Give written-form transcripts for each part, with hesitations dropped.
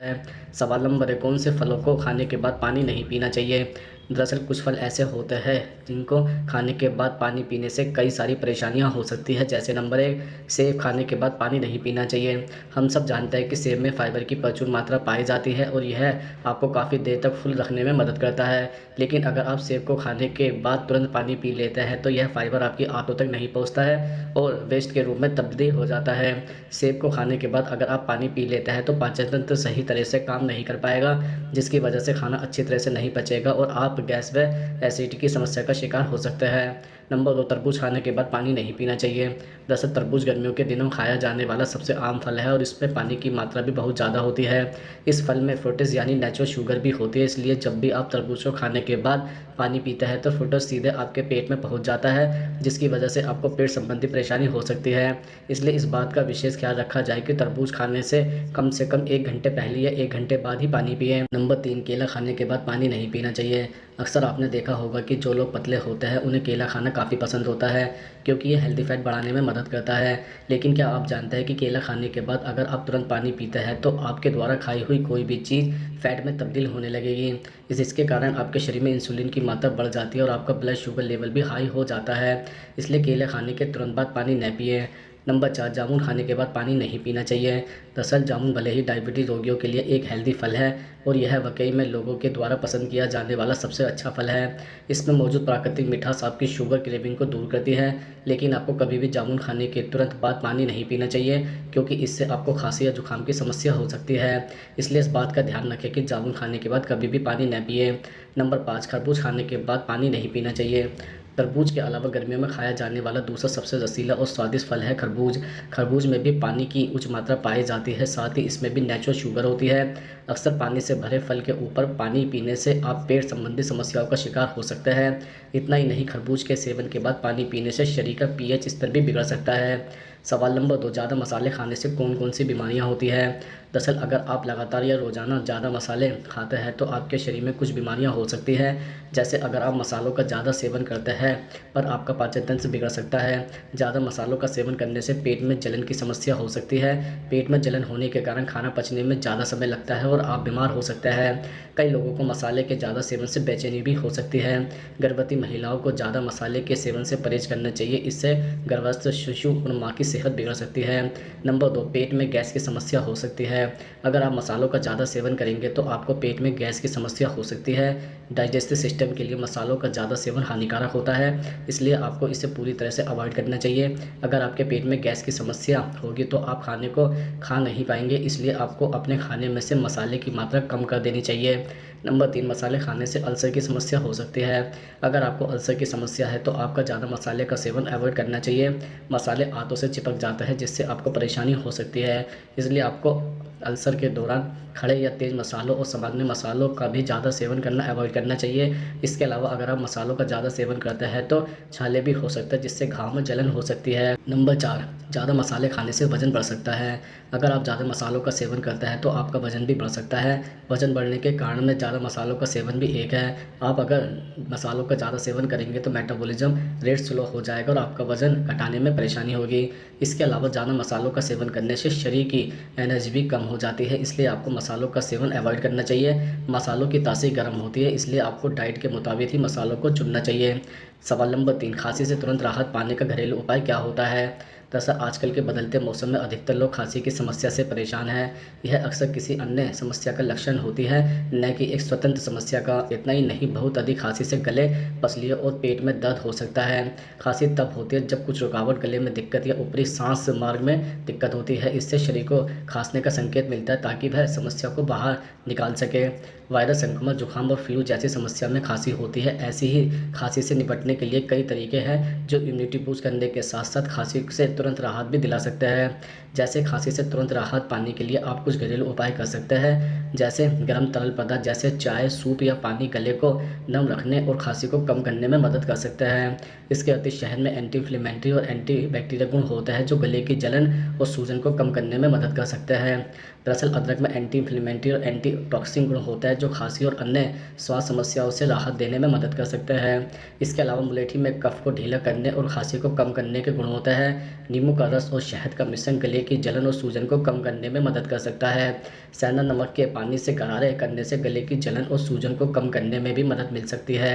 है। सवाल नंबर 1, कौन से फलों को खाने के बाद पानी नहीं पीना चाहिए? दरअसल कुछ फल ऐसे होते हैं जिनको खाने के बाद पानी पीने से कई सारी परेशानियां हो सकती है। जैसे नंबर 1, सेब खाने के बाद पानी नहीं पीना चाहिए। हम सब जानते हैं कि सेब में फाइबर की प्रचुर मात्रा पाई जाती है और यह आपको काफ़ी देर तक फुल रखने में मदद करता है। लेकिन अगर आप सेब को खाने के बाद तुरंत पानी पी लेते हैं तो यह फाइबर आपकी आंतों तक नहीं पहुंचता है और वेस्ट के रूप में तब्दील हो जाता है। सेब को खाने के बाद अगर आप पानी पी लेते हैं तो पाचन तंत्र सही तरह से काम नहीं कर पाएगा, जिसकी वजह से खाना अच्छी तरह से नहीं पचेगा और आप गैस व एसिडिटी की समस्या का शिकार हो सकते हैं। नंबर 2, तरबूज खाने के बाद पानी नहीं पीना चाहिए। दरअसल तरबूज गर्मियों के दिनों में खाया जाने वाला सबसे आम फल है और इसमें पानी की मात्रा भी बहुत ज़्यादा होती है। इस फल में फ्रूक्टोज यानी नेचुरल शुगर भी होती है, इसलिए जब भी आप तरबूज को खाने के बाद पानी पीते हैं तो फ्रूक्टोज सीधे आपके पेट में पहुंच जाता है, जिसकी वजह से आपको पेट संबंधी परेशानी हो सकती है। इसलिए इस बात का विशेष ख्याल रखा जाए कि तरबूज खाने से कम 1 घंटे पहले या 1 घंटे बाद ही पानी पिएँ। नंबर 3, केला खाने के बाद पानी नहीं पीना चाहिए। अक्सर आपने देखा होगा कि जो लोग पतले होते हैं उन्हें केला खाना काफ़ी पसंद होता है, क्योंकि ये हेल्दी फैट बढ़ाने में मदद करता है। लेकिन क्या आप जानते हैं कि केला खाने के बाद अगर आप तुरंत पानी पीते हैं तो आपके द्वारा खाई हुई कोई भी चीज़ फैट में तब्दील होने लगेगी। जिसके कारण आपके शरीर में इंसुलिन की मात्रा बढ़ जाती है और आपका ब्लड शुगर लेवल भी हाई हो जाता है। इसलिए केले खाने के तुरंत बाद पानी न पिएँ। नंबर 4, जामुन खाने के बाद पानी नहीं पीना चाहिए। दरअसल जामुन भले ही डायबिटीज़ रोगियों के लिए एक हेल्दी फल है और यह वाकई में लोगों के द्वारा पसंद किया जाने वाला सबसे अच्छा फल है। इसमें मौजूद प्राकृतिक मिठास आपकी शुगर क्रेविंग को दूर करती है, लेकिन आपको कभी भी जामुन खाने के तुरंत बाद पानी नहीं पीना चाहिए, क्योंकि इससे आपको खांसी या जुकाम की समस्या हो सकती है। इसलिए इस बात का ध्यान रखें कि जामुन खाने के बाद कभी भी पानी न पिएँ। नंबर 5, खरबूज खाने के बाद पानी नहीं पीना चाहिए। तरबूज के अलावा गर्मियों में खाया जाने वाला दूसरा सबसे रसीला और स्वादिष्ट फल है खरबूज। खरबूज में भी पानी की उच्च मात्रा पाई जाती है, साथ ही इसमें भी नेचुरल शुगर होती है। अक्सर पानी से भरे फल के ऊपर पानी पीने से आप पेट संबंधी समस्याओं का शिकार हो सकते हैं। इतना ही नहीं, खरबूज के सेवन के बाद पानी पीने से शरीर का पीएच स्तर भी बिगड़ सकता है। सवाल नंबर 2, ज़्यादा मसाले खाने से कौन कौन सी बीमारियां होती हैं? दरअसल अगर आप लगातार या रोज़ाना ज़्यादा मसाले खाते हैं तो आपके शरीर में कुछ बीमारियां हो सकती हैं। जैसे अगर आप मसालों का ज़्यादा सेवन करते हैं पर आपका पाचन तंत्र बिगड़ सकता है। ज़्यादा मसालों का सेवन करने से पेट में जलन की समस्या हो सकती है। पेट में जलन होने के कारण खाना पचने में ज़्यादा समय लगता है और आप बीमार हो सकते हैं। कई लोगों को मसाले के ज़्यादा सेवन से बेचैनी भी हो सकती है। गर्भवती महिलाओं को ज़्यादा मसाले के सेवन से परहेज करना चाहिए, इससे गर्भस्थ शिशु और माँ की सेहत बिगड़ सकती है। नंबर 2, पेट में गैस की समस्या हो सकती है। अगर आप मसालों का ज़्यादा सेवन करेंगे तो आपको पेट में गैस की समस्या हो सकती है। डाइजेस्टिव सिस्टम के लिए मसालों का ज़्यादा सेवन हानिकारक होता है, इसलिए आपको इसे पूरी तरह से अवॉइड करना चाहिए। अगर आपके पेट में गैस की समस्या होगी तो आप खाने को खा नहीं पाएंगे, इसलिए आपको अपने खाने में से मसाले की मात्रा कम कर देनी चाहिए। नंबर 3, मसाले खाने से अल्सर की समस्या हो सकती है। अगर आपको अल्सर की समस्या है तो आपका ज़्यादा मसाले का सेवन अवॉइड करना चाहिए। मसाले आंतों से चिपक जाते हैं, जिससे आपको परेशानी हो सकती है। इसलिए आपको अल्सर के दौरान खड़े या तेज़ मसालों और सामान्य मसालों का भी ज़्यादा सेवन करना अवॉइड करना चाहिए। इसके अलावा अगर आप मसालों का ज़्यादा सेवन करते हैं तो छाले भी हो सकता है, जिससे घाव में जलन हो सकती है। नंबर 4, ज़्यादा मसाले खाने से वज़न बढ़ सकता है। अगर आप ज़्यादा मसालों का सेवन करते हैं तो आपका वज़न भी बढ़ सकता है। वज़न बढ़ने के कारण में ज़्यादा मसालों का सेवन भी एक है। आप अगर मसालों का ज़्यादा सेवन करेंगे तो मेटाबॉलिज्म रेट स्लो हो जाएगा और आपका वज़न घटाने में परेशानी होगी। इसके अलावा ज़्यादा मसालों का सेवन करने से शरीर की एनर्जी भी कम हो जाती है, इसलिए आपको मसालों का सेवन अवॉइड करना चाहिए। मसालों की तासीर गर्म होती है, इसलिए आपको डाइट के मुताबिक ही मसालों को चुनना चाहिए। सवाल नंबर 3, खांसी से तुरंत राहत पाने का घरेलू उपाय क्या होता है? दरअसल आजकल के बदलते मौसम में अधिकतर लोग खांसी की समस्या से परेशान हैं। यह अक्सर किसी अन्य समस्या का लक्षण होती है, न कि एक स्वतंत्र समस्या का। इतना ही नहीं, बहुत अधिक खांसी से गले, पसलियों और पेट में दर्द हो सकता है। खांसी तब होती है जब कुछ रुकावट, गले में दिक्कत या ऊपरी सांस मार्ग में दिक्कत होती है। इससे शरीर को खांसने का संकेत मिलता है ताकि वह समस्या को बाहर निकाल सके। वायरस संक्रमण, जुकाम और फ्लू जैसी समस्या में खांसी होती है। ऐसी ही खांसी से निपटने के लिए कई तरीके हैं जो इम्यूनिटी बूस्ट करने के साथ साथ खांसी से तुरंत राहत भी दिला सकते हैं। जैसे खांसी से तुरंत राहत पाने के लिए आप कुछ घरेलू उपाय कर सकते हैं, जैसे गर्म तरल पदार्थ जैसे चाय, सूप या पानी गले को नम रखने और खांसी को कम करने में मदद कर सकते हैं। इसके अतिरिक्त शहद में एंटी इन्फ्लेमेटरी और एंटी बैक्टीरियल गुण होता है जो गले की जलन और सूजन को कम करने में मदद कर सकते हैं। दरअसल अदरक में एंटी इन्फ्लेमेटरी और एंटी टॉक्सिन गुण होता है जो खांसी और अन्य स्वास्थ्य समस्याओं से राहत देने में मदद कर सकते हैं। इसके अलावा मुलेठी में कफ को ढीला करने और खांसी को कम करने के गुण होते हैं। नींबू का रस और शहद का मिश्रण गले की जलन और सूजन को कम करने में मदद कर सकता है। सेंधा नमक के पानी से गरारे करने से गले की जलन और सूजन को कम करने में भी मदद मिल सकती है।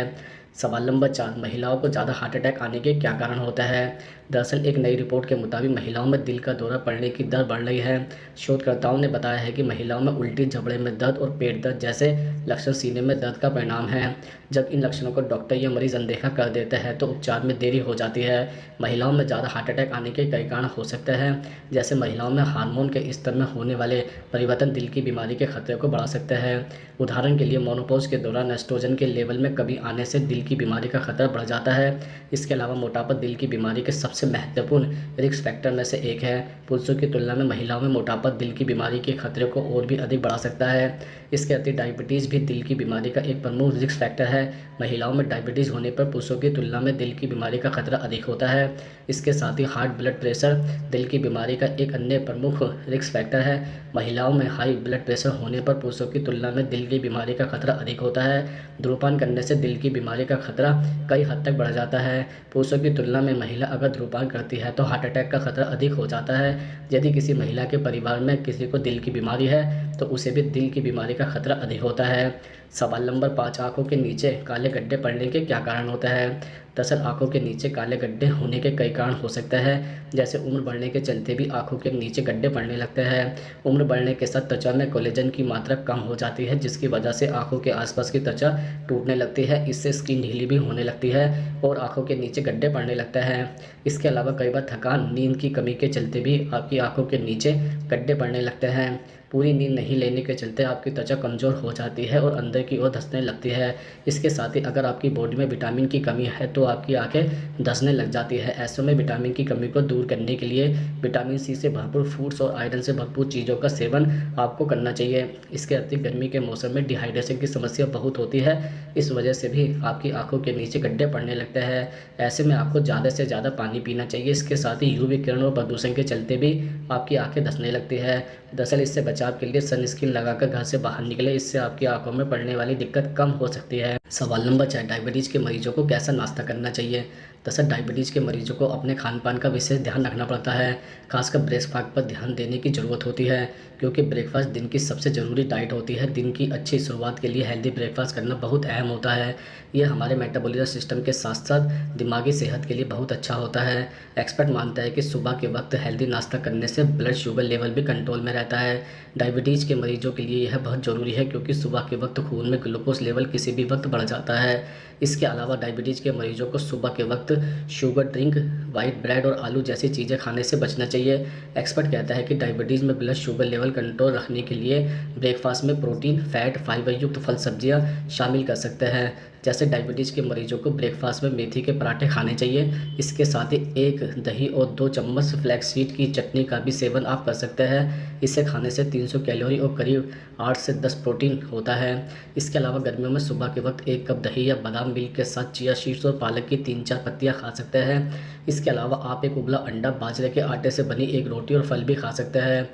सवाल नंबर 4, महिलाओं को ज़्यादा हार्ट अटैक आने के क्या कारण होता है? दरअसल एक नई रिपोर्ट के मुताबिक महिलाओं में दिल का दौरा पड़ने की दर बढ़ रही है। शोधकर्ताओं ने बताया है कि महिलाओं में उल्टी, जबड़े में दर्द और पेट दर्द जैसे लक्षण सीने में दर्द का परिणाम है। जब इन लक्षणों को डॉक्टर या मरीज अनदेखा कर देते हैं तो उपचार में देरी हो जाती है। महिलाओं में ज़्यादा हार्ट अटैक आने के कई कारण हो सकते हैं, जैसे महिलाओं में हार्मोन के स्तर में होने वाले परिवर्तन दिल की बीमारी के खतरे को बढ़ा सकते हैं। उदाहरण के लिए मेनोपॉज के दौरान एस्ट्रोजन के लेवल में कमी आने से दिल की बीमारी का खतरा बढ़ जाता है। इसके अलावा मोटापा दिल की बीमारी के सबसे महत्वपूर्ण रिस्क फैक्टर में से एक है। पुरुषों की तुलना में महिलाओं में मोटापा दिल की बीमारी के खतरे को और भी अधिक बढ़ा सकता है। इसके अतिरिक्त डायबिटीज़ भी दिल की बीमारी का एक प्रमुख रिस्क फैक्टर है। महिलाओं में डायबिटीज़ होने पर पुरुषों की तुलना में दिल की बीमारी का खतरा अधिक होता है। इसके साथ ही हार्ट ब्लड प्रेशर दिल की बीमारी का एक अन्य प्रमुख रिस्क फैक्टर है। महिलाओं में हाई ब्लड प्रेशर होने पर पुरुषों की तुलना में दिल की बीमारी का खतरा अधिक होता है। धूम्रपान करने से दिल की बीमारी का खतरा कई हद तक बढ़ जाता है। पुरुषों की तुलना में महिला अगर धूम्रपान करती है तो हार्ट अटैक का खतरा अधिक हो जाता है। यदि किसी महिला के परिवार में किसी को दिल की बीमारी है तो उसे भी दिल की बीमारी का खतरा अधिक होता है। सवाल नंबर 5, आंखों के नीचे काले गड्ढे पड़ने के क्या कारण होता है? दरअसल आंखों के नीचे काले गड्ढे होने के कई कारण हो सकते हैं, जैसे उम्र बढ़ने के चलते भी आंखों के नीचे गड्ढे पड़ने लगते हैं। उम्र बढ़ने के साथ त्वचा में कोलेजन की मात्रा कम हो जाती है, जिसकी वजह से आंखों के आसपास की त्वचा टूटने लगती है। इससे स्किन ढीली भी होने लगती है और आंखों के नीचे गड्ढे पड़ने लगते हैं। इसके अलावा कई बार थकान, नींद की कमी के चलते भी आपकी आंखों के नीचे गड्ढे पड़ने लगते हैं। पूरी नींद नहीं लेने के चलते आपकी त्वचा कमज़ोर हो जाती है और अंदर की ओर धंसने लगती है। इसके साथ ही अगर आपकी बॉडी में विटामिन की कमी है तो आपकी आंखें धंसने लग जाती है। ऐसे में विटामिन की कमी को दूर करने के लिए विटामिन सी से भरपूर फ्रूट्स और आयरन से भरपूर चीज़ों का सेवन आपको करना चाहिए। इसके अतिरिक्त गर्मी के मौसम में डिहाइड्रेशन की समस्या बहुत होती है, इस वजह से भी आपकी आंखों के नीचे गड्ढे पड़ने लगते हैं। ऐसे में आपको ज़्यादा से ज़्यादा पानी पीना चाहिए। इसके साथ ही यूवी किरण और प्रदूषण के चलते भी आपकी आंखें धंसने लगती है। दरअसल इससे बचाव के लिए सनस्क्रीन लगाकर घर से बाहर निकले, इससे आपकी आंखों में पड़ने वाली दिक्कत कम हो सकती है। सवाल नंबर 6, डायबिटीज़ के मरीजों को कैसा नाश्ता करना चाहिए? दरअसल डायबिटीज़ के मरीजों को अपने खान पान का विशेष ध्यान रखना पड़ता है। खासकर ब्रेकफास्ट पर ध्यान देने की ज़रूरत होती है, क्योंकि ब्रेकफास्ट दिन की सबसे ज़रूरी डाइट होती है। दिन की अच्छी शुरुआत के लिए हेल्दी ब्रेकफास्ट करना बहुत अहम होता है। यह हमारे मेटाबॉलिज्म सिस्टम के साथ साथ दिमागी सेहत के लिए बहुत अच्छा होता है। एक्सपर्ट मानता है कि सुबह के वक्त हेल्दी नाश्ता करने से ब्लड शुगर लेवल भी कंट्रोल में रहता है। डायबिटीज़ के मरीजों के लिए यह बहुत ज़रूरी है, क्योंकि सुबह के वक्त खून में ग्लूकोज लेवल किसी भी वक्त बढ़ जाता है। इसके अलावा डायबिटीज़ के मरीजों को सुबह के वक्त शुगर ड्रिंक, वाइट ब्रेड और आलू जैसी चीज़ें खाने से बचना चाहिए। एक्सपर्ट कहता है कि डायबिटीज़ में ब्लड शुगर लेवल कंट्रोल रखने के लिए ब्रेकफास्ट में प्रोटीन, फैट, फाइबर युक्त फल सब्जियां शामिल कर सकते हैं। जैसे डायबिटीज़ के मरीजों को ब्रेकफास्ट में मेथी के पराठे खाने चाहिए। इसके साथ ही एक दही और 2 चम्मच फ्लैक्स सीड की चटनी का भी सेवन आप कर सकते हैं। इसे खाने से 300 कैलोरी और करीब 8 से 10 प्रोटीन होता है। इसके अलावा गर्मियों में सुबह के वक्त 1 कप दही या बादाम मिल्क के साथ चिया सीड्स और पालक की 3-4 पत्तियां खा सकते हैं। इसके अलावा आप एक उबला अंडा, बाजरे के आटे से बनी एक रोटी और फल भी खा सकते हैं।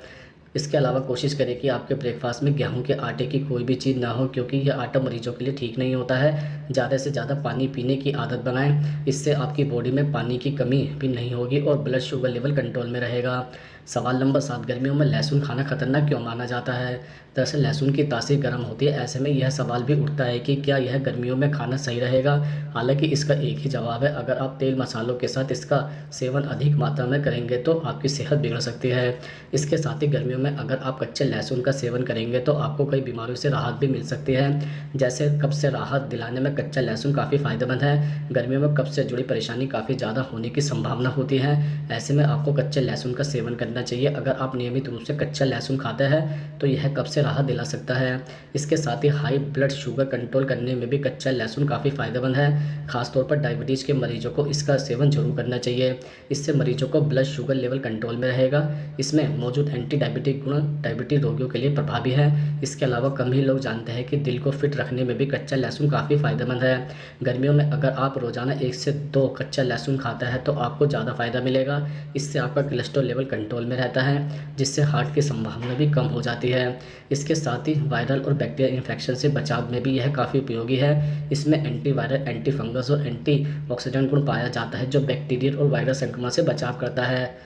इसके अलावा कोशिश करें कि आपके ब्रेकफास्ट में गेहूं के आटे की कोई भी चीज़ ना हो, क्योंकि यह आटा मरीजों के लिए ठीक नहीं होता है। ज़्यादा से ज़्यादा पानी पीने की आदत बनाएं, इससे आपकी बॉडी में पानी की कमी भी नहीं होगी और ब्लड शुगर लेवल कंट्रोल में रहेगा। सवाल नंबर 7, गर्मियों में लहसुन खाना खतरनाक क्यों माना जाता है? दरअसल लहसुन की तासीर गर्म होती है। ऐसे में यह सवाल भी उठता है कि क्या यह गर्मियों में खाना सही रहेगा? हालांकि इसका एक ही जवाब है, अगर आप तेल मसालों के साथ इसका सेवन अधिक मात्रा में करेंगे तो आपकी सेहत बिगड़ सकती है। इसके साथ ही गर्मियों में अगर आप कच्चे लहसुन का सेवन करेंगे तो आपको कई बीमारियों से राहत भी मिल सकती है। जैसे कब्ज से राहत दिलाने में कच्चा लहसुन काफ़ी फ़ायदेमंद है। गर्मियों में कब्ज से जुड़ी परेशानी काफ़ी ज़्यादा होने की संभावना होती है। ऐसे में आपको कच्चे लहसुन का सेवन करना चाहिए। अगर आप नियमित रूप से कच्चा लहसुन खाते हैं तो यह कब्ज से राहत दिला सकता है। इसके साथ ही हाई ब्लड शुगर कंट्रोल करने में भी कच्चा लहसुन काफ़ी फ़ायदेमंद है। खासतौर पर डायबिटीज़ के मरीजों को इसका सेवन जरूर करना चाहिए। इससे मरीजों को ब्लड शुगर लेवल कंट्रोल में रहेगा। इसमें मौजूद एंटी डायबिटिक गुण डायबिटीज रोगियों के लिए प्रभावी है। इसके अलावा कम ही लोग जानते हैं कि दिल को फिट रखने में भी कच्चा लहसुन काफ़ी फ़ायदेमंद है। गर्मियों में अगर आप रोज़ाना 1 से 2 कच्चा लहसुन खाता है तो आपको ज़्यादा फ़ायदा मिलेगा। इससे आपका कोलेस्ट्रॉल लेवल कंट्रोल में रहता है, जिससे हार्ट की संभावना भी कम हो जाती है। इसके साथ ही वायरल और बैक्टीरियल इन्फेक्शन से बचाव में भी यह काफ़ी उपयोगी है। इसमें एंटीवायरल, एंटी फंगस और एंटी ऑक्सीडेंट गुण पाया जाता है, जो बैक्टीरियल और वायरस संक्रमण से बचाव करता है।